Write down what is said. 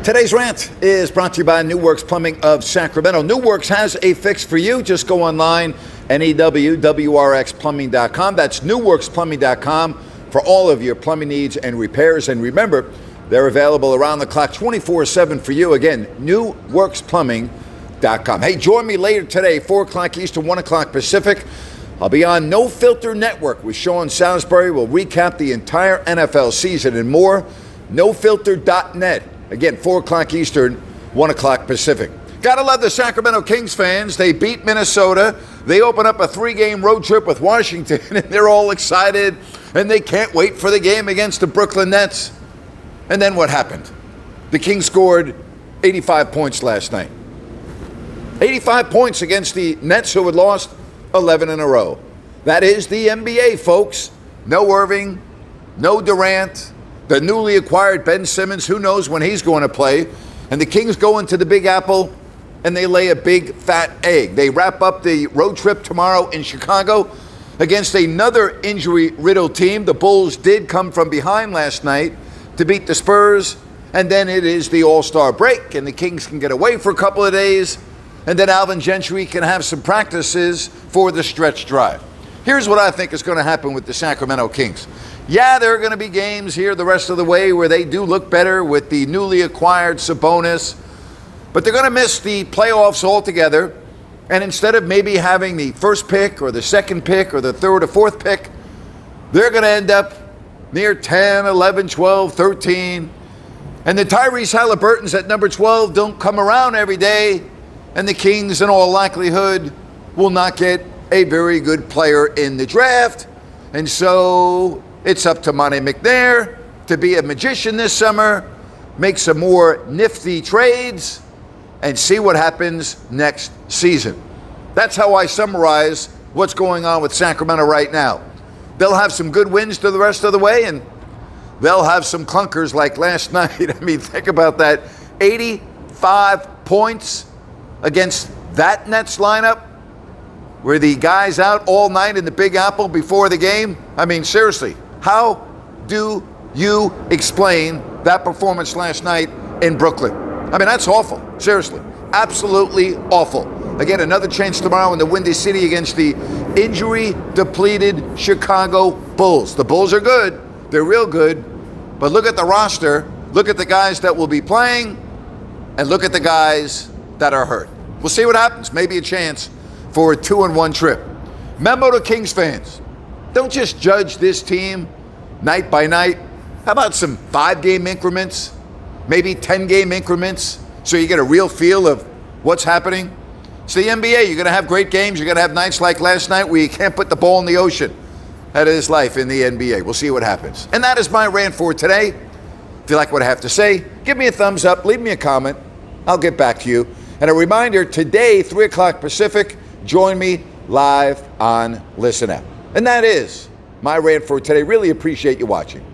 Today's rant is brought to you by New Works Plumbing of Sacramento. New Works has a fix for you. Just go online, NEWWRXplumbing.com. That's newworksplumbing.com for all of your plumbing needs and repairs. And remember, they're available around the clock 24/7 for you. Again, newworksplumbing.com. Hey, join me later today, 4 o'clock Eastern, 1 o'clock Pacific. I'll be on No Filter Network with Sean Salisbury. We'll recap the entire NFL season and more. NoFilter.net. Again, 4 o'clock Eastern, 1 o'clock Pacific. Gotta love the Sacramento Kings fans. They beat Minnesota. They open up a 3-game road trip with Washington, and they're all excited, and they can't wait for the game against the Brooklyn Nets. And then what happened? The Kings scored 85 points last night. 85 points against the Nets, who had lost 11 in a row. That is the NBA, folks. No Irving, no Durant. The newly acquired Ben Simmons, who knows when he's going to play. And the Kings go into the Big Apple, and they lay a big, fat egg. They wrap up the road trip tomorrow in Chicago against another injury-riddled team. The Bulls did come from behind last night to beat the Spurs. And then it is the All-Star break, and the Kings can get away for a couple of days. And then Alvin Gentry can have some practices for the stretch drive. Here's what I think is going to happen with the Sacramento Kings. Yeah, there are going to be games here the rest of the way where they do look better with the newly acquired Sabonis, but they're going to miss the playoffs altogether. And instead of maybe having the first pick or the second pick or the third or fourth pick, they're going to end up near 10, 11, 12, 13. And the Tyrese Halliburtons at number 12 don't come around every day, and the Kings, in all likelihood, will not get a very good player in the draft. And so it's up to Monte McNair to be a magician this summer, make some more nifty trades, and see what happens next season. That's how I summarize what's going on with Sacramento right now. They'll have some good wins to the rest of the way, and they'll have some clunkers like last night. I mean, think about that. 85 points against that Nets lineup. Were the guys out all night in the Big Apple before the game? I mean, seriously, how do you explain that performance last night in Brooklyn? I mean, that's awful. Seriously, absolutely awful. Again, another chance tomorrow in the Windy City against the injury-depleted Chicago Bulls. The Bulls are good. They're real good. But look at the roster. Look at the guys that will be playing, and look at the guys that are hurt. We'll see what happens. Maybe a chance for a 2-1 trip. Memo to Kings fans. Don't just judge this team night by night. How about some 5-game increments? Maybe 10-game increments, so you get a real feel of what's happening? It's the NBA. You're going to have great games. You're going to have nights like last night where you can't put the ball in the ocean. That is life in the NBA. We'll see what happens. And that is my rant for today. If you like what I have to say, give me a thumbs up. Leave me a comment. I'll get back to you. And a reminder, today, 3 o'clock Pacific, join me live on Listen App. And that is my rant for today. Really appreciate you watching.